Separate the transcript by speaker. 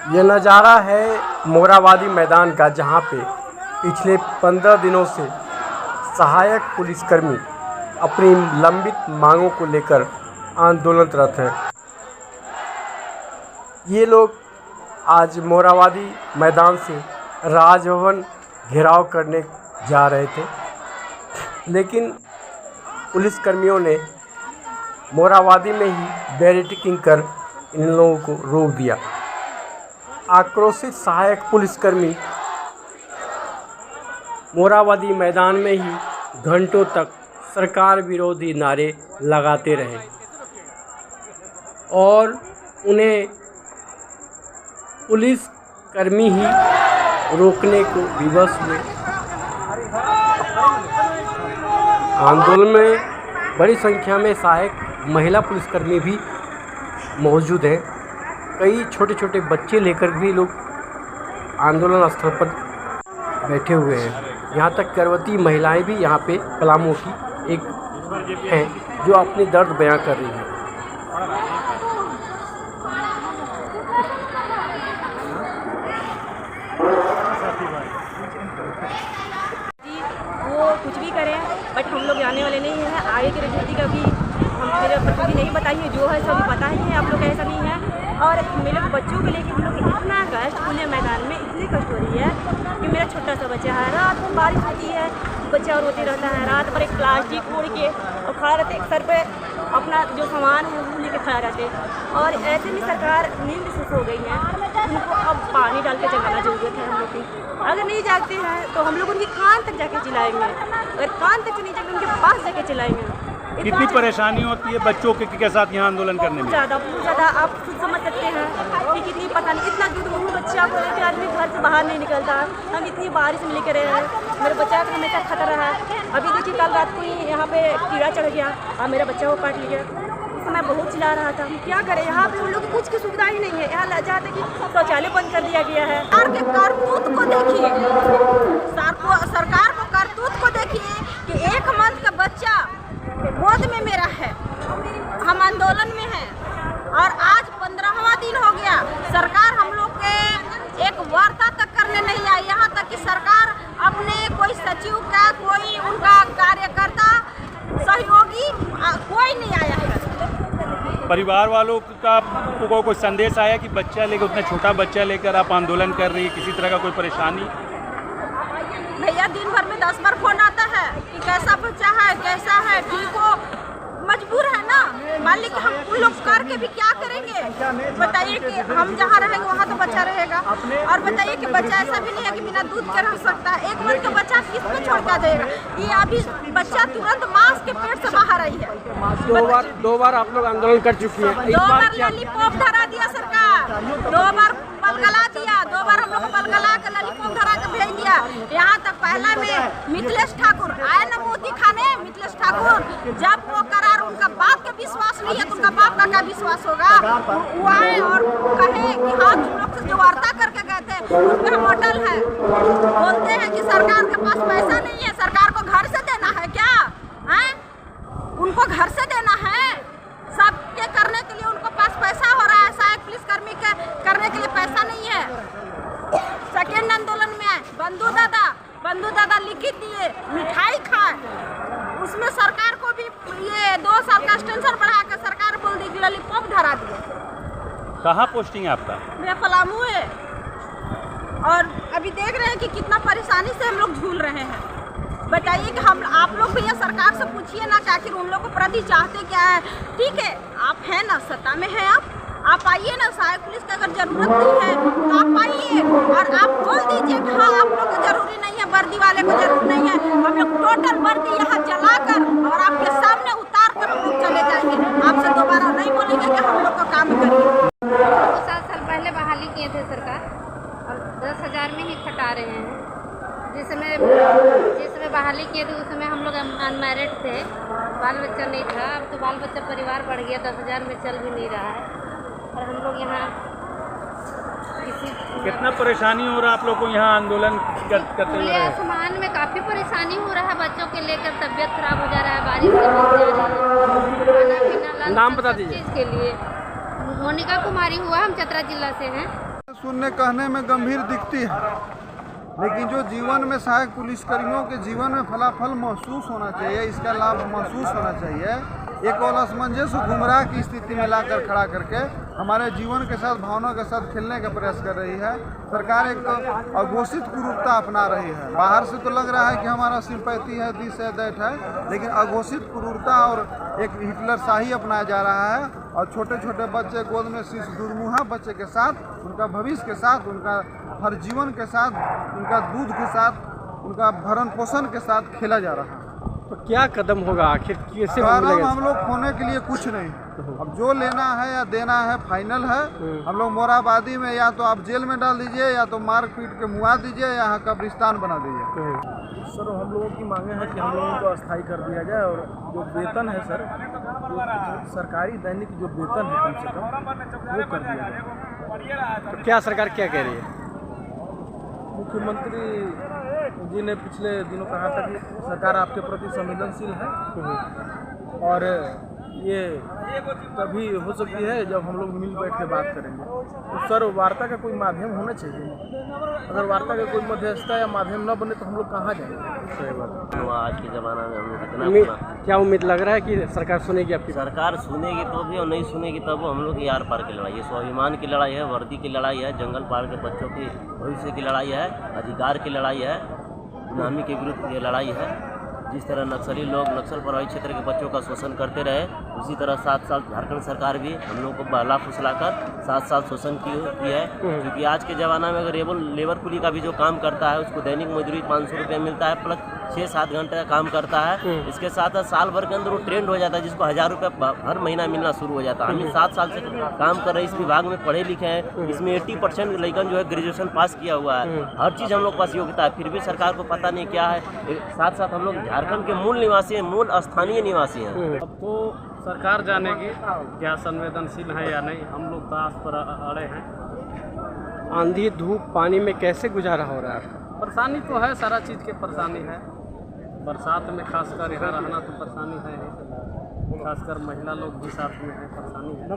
Speaker 1: ये नज़ारा है मोराबादी मैदान का, जहाँ पे पिछले 15 दिनों से सहायक पुलिसकर्मी अपनी लंबित मांगों को लेकर आंदोलनरत हैं। ये लोग आज मोराबादी मैदान से राजभवन घेराव करने जा रहे थे, लेकिन पुलिसकर्मियों ने मोराबादी में ही बैरिकेडिंग कर इन लोगों को रोक दिया। आक्रोशित सहायक पुलिसकर्मी मोराबादी मैदान में ही घंटों तक सरकार विरोधी नारे लगाते रहे और उन्हें पुलिसकर्मी ही रोकने को विवश हुए। आंदोलन में बड़ी संख्या में सहायक महिला पुलिसकर्मी भी मौजूद हैं। कई छोटे छोटे बच्चे लेकर भी लोग आंदोलन स्थल पर बैठे हुए हैं। यहाँ तक गर्भवती महिलाएं भी यहाँ पे पलामू की एक हैं जो अपनी दर्द बयां कर रही हैं।
Speaker 2: वो कुछ भी करें बट हम लोग जाने वाले नहीं हैं। आगे की रणनीति का भी हम मेरे बच्चों की नहीं बताइए, जो है सभी पता ही है, आप लोग ऐसा नहीं है। और मेरे बच्चों को लेकर हम लोग इतना कष्ट, खुले मैदान में इतनी कष्ट हो रही है कि मेरा छोटा सा बच्चा है, रात को बारिश होती है, बच्चा रोते रहता है, रात भर एक प्लास्टिक फोड़ के और खा रहते, सर पे अपना जो सामान है वो लेके खा रहते। और ऐसे में सरकार नींद से सो गई है, उनको अब पानी डाल के जगाना जरूरत है हम लोग की। अगर नहीं जागते हैं तो हम लोग उनकी कान तक जाके चिल्लाएंगे, अगर कान तक नहीं जाके उनके पास जाके चिल्लाएंगे।
Speaker 3: कितनी परेशानी होती है बच्चों के साथ यहाँ आंदोलन करने में?
Speaker 2: बहुत ज़्यादा आप खुद समझ सकते हैं कि कितनी पता नहीं, इतना दूध वो बच्चा को लेकर आदमी घर से बाहर नहीं निकलता। हम इतनी बारिश में लेकर रहे हैं, मेरे बच्चा का हमेशा खतरा है। अभी देखिए कल रात को ही यहाँ पे कीड़ा चढ़ गया और मेरा बच्चा को काट लिया। उस समय बहुत चिल्ला रहा था। हम क्या करें, यहाँ पे उन लोग कुछ की सुविधा ही नहीं है। यहाँ लग जाता कि शौचालय बंद कर दिया गया है। सरकार के करतूत को देखिए, सरकार को करतूत को देखिए कि 1 मंथ का बच्चा गोद में मेरा है, हम आंदोलन में हैं और आज 15वां दिन हो गया। सरकार हम लोग के एक वार्ता तक करने नहीं आई। यहाँ तक कि सरकार अपने कोई सचिव का, कोई उनका कार्यकर्ता, सहयोगी कोई नहीं आया है।
Speaker 3: परिवार वालों का कोई संदेश आया कि बच्चा लेकर, उतना छोटा बच्चा लेकर आप आंदोलन कर रही है, किसी तरह का कोई परेशानी?
Speaker 2: भैया दिन भर में 10 बार फोन आता है कि कैसा बच्चा है, कैसा है, ठीक हो। मजबूर है ना, मान ली कि हम उन लोग करके भी क्या करेंगे? बताइए कि हम जहाँ रहेंगे वहाँ तो बच्चा रहेगा। और बताइए कि बच्चा ऐसा भी नहीं है कि बिना दूध के रह सकता है। 1 मंथ का बच्चा किस पे छोड़ के जाएगा? ये अभी बच्चा तुरंत माँ के पेट से बाहर आई है।
Speaker 1: दो बार आप लोग आंदोलन कर चुकी हैं।
Speaker 2: 2 बार लॉलीपॉप धरा दिया सरकार, 2 बार पलगला दिया, 2 बार हम लोग को पलगला के लॉलीपॉप धरा के भेज दिया। यहाँ तक पहला में मिथिलेश ठाकुर आए ना मोती खाने। मिथिलेश ठाकुर जब वो करार, उनका बाप का विश्वास नहीं है तो उनका बाप का क्या विश्वास होगा? वो आए और कहे कि हाँ तुम लोग से जो वार्ता करके गए थे उस पर हम अटल है। बोलते हैं कि सरकार के पास पैसा नहीं है, सरकार को घर से देना है क्या है? उनको घर से देना है, सबके करने के लिए उनको पास पैसा हो रहा है। सहायक पुलिसकर्मी के करने के लिए पैसा नहीं है। सेकेंड आंदोलन में आए बंधु दादा लिखित दिए, मिठाई खाए, उसमें सरकार को भी ये 2 साल का एक्सटेंशन बढ़ा कर सरकार बोल दी कि लॉलीपॉप धरा दिए।
Speaker 3: कहाँ पोस्टिंग है आपका?
Speaker 2: मेरा पलामू है और अभी देख रहे हैं कि कितना परेशानी से हम लोग झूल रहे हैं। बताइए कि हम आप लोग भैया सरकार से पूछिए ना कि आखिर उन लोग को प्रति चाहते क्या है। ठीक है, आप हैं ना, सत्ता में हैं, आप आइए ना। सहायक पुलिस की अगर जरूरत नहीं है तो आप आइए और आप बोल दीजिए कि हाँ आप लोग को जरूरी नहीं है, वर्दी वाले को जरूरत नहीं है। हम लोग टोटल वर्दी यहाँ जलाकर और आपके सामने उतार कर हम लोग चले जाएंगे। आपसे दोबारा नहीं बोलेंगे कि हम लोग का काम करिए।
Speaker 4: 7 साल पहले बहाली किए थे सरकार और 10,000 में ही खटा रहे हैं। जिस समय बहाली किए थे उस समय हम लोग अनमैरिड थे, बाल बच्चा नहीं था। अब तो बाल बच्चा परिवार बढ़ गया, 10,000 में चल भी नहीं रहा है। और हम लोग यहाँ
Speaker 3: कितना परेशानी हो रहा है आप लोग को यहाँ आंदोलन करते हुए?
Speaker 4: आसमान में काफ़ी परेशानी हो रहा है, बच्चों के लेकर तबीयत खराब हो जा रहा है, बारिश से बच जा रही है। खाना पीना
Speaker 1: नाम बता दीजिए।
Speaker 4: चीज़ के लिए मोनिका कुमारी हुआ, हम चतरा जिला से हैं।
Speaker 5: सुनने कहने में गंभीर दिखती है, लेकिन जो जीवन में सहायक पुलिसकर्मियों के जीवन में फलाफल महसूस होना चाहिए, इसका लाभ महसूस होना चाहिए, एक और असमंजस गुमराह की स्थिति में लाकर खड़ा करके हमारे जीवन के साथ, भावनाओं के साथ खेलने का प्रयास कर रही है। सरकार एक अघोषित क्रूरता अपना रही है। बाहर से तो लग रहा है कि हमारा सिंपैथी है, दिस है, दैट है, लेकिन अघोषित क्रूरता और एक हिटलर शाही अपनाया जा रहा है। और छोटे छोटे बच्चे गोद में शीश दुर्मुहा बच्चे के साथ, उनका भविष्य के साथ, उनका हर जीवन के साथ, उनका दूध के साथ, उनका भरण पोषण के साथ खेला जा रहा है।
Speaker 1: तो क्या कदम होगा आखिर, कैसे
Speaker 5: हम लोग खोने के लिए कुछ नहीं, अब जो लेना है या देना है फाइनल है। हम लोग मोराबादी में या तो आप जेल में डाल दीजिए, या तो मार पीट के मुआ दीजिए, यहाँ कब्रिस्तान बना दीजिए।
Speaker 6: सर हम लोगों की मांगे हैं कि हम लोगों को अस्थायी कर दिया जाए, और जो वेतन है सर, जो सरकारी दैनिक जो वेतन है कम से कम वो कर दिया जाए।
Speaker 1: तो क्या सरकार क्या कह रही है?
Speaker 6: मुख्यमंत्री जी ने पिछले दिनों कहा था कि सरकार आपके प्रति संवेदनशील है, और ये तभी हो सकती है जब हम लोग मिल बैठ के बात करेंगे। तो सर वार्ता का कोई माध्यम होना चाहिए, अगर वार्ता का कोई मध्यस्थता या माध्यम न बने तो हम लोग कहाँ जाएंगे?
Speaker 1: सही बात।
Speaker 7: आज के ज़माना में हम लोग इतना
Speaker 1: क्या उम्मीद लग रहा है कि सरकार सुनेगी आपकी?
Speaker 7: सरकार सुनेगी तो भी और नहीं सुनेगी तब हम लोग की आर पार की लड़ाई है, स्वाभिमान की लड़ाई है, वर्दी की लड़ाई है, जंगल पार के बच्चों की भविष्य की लड़ाई है, अधिकार की लड़ाई है, गुलामी के विरुद्ध ये लड़ाई है। जिस तरह नक्सली लोग नक्सल प्रभावित क्षेत्र के बच्चों का शोषण करते रहे, उसी तरह 7 साल झारखंड सरकार भी हम लोग को बहला फुसलाकर 7 साल शोषण की है। क्योंकि आज के ज़माना में अगर लेबर कुली का भी जो काम करता है उसको दैनिक मजदूरी 500 रुपये मिलता है, प्लस 6-7 घंटे का काम करता है। इसके साथ साल भर के अंदर वो ट्रेंड हो जाता है, जिसको 1000 रुपये हर महीना मिलना शुरू हो जाता है। हम 7 साल से काम कर रहे हैं, इस विभाग में पढ़े लिखे हैं, इसमें 80% लड़कन जो है ग्रेजुएशन पास किया हुआ है, हर चीज़ हम लोग पास योग्यता है, फिर भी सरकार को पता नहीं क्या है। साथ साथ हम लोग झारखंड के मूल निवासी हैं, मूल स्थानीय निवासी हैं।
Speaker 6: अब तो सरकार जानेगी क्या संवेदनशील है या नहीं, हम लोग तो आस पर अड़े हैं।
Speaker 1: आंधी धूप पानी में कैसे गुजारा हो रहा है?
Speaker 6: परेशानी तो है, सारा चीज़ की परेशानी है। बरसात में खासकर यहाँ रहना तो परेशानी है, खासकर महिला लोग भी साथ में है, परेशानी है।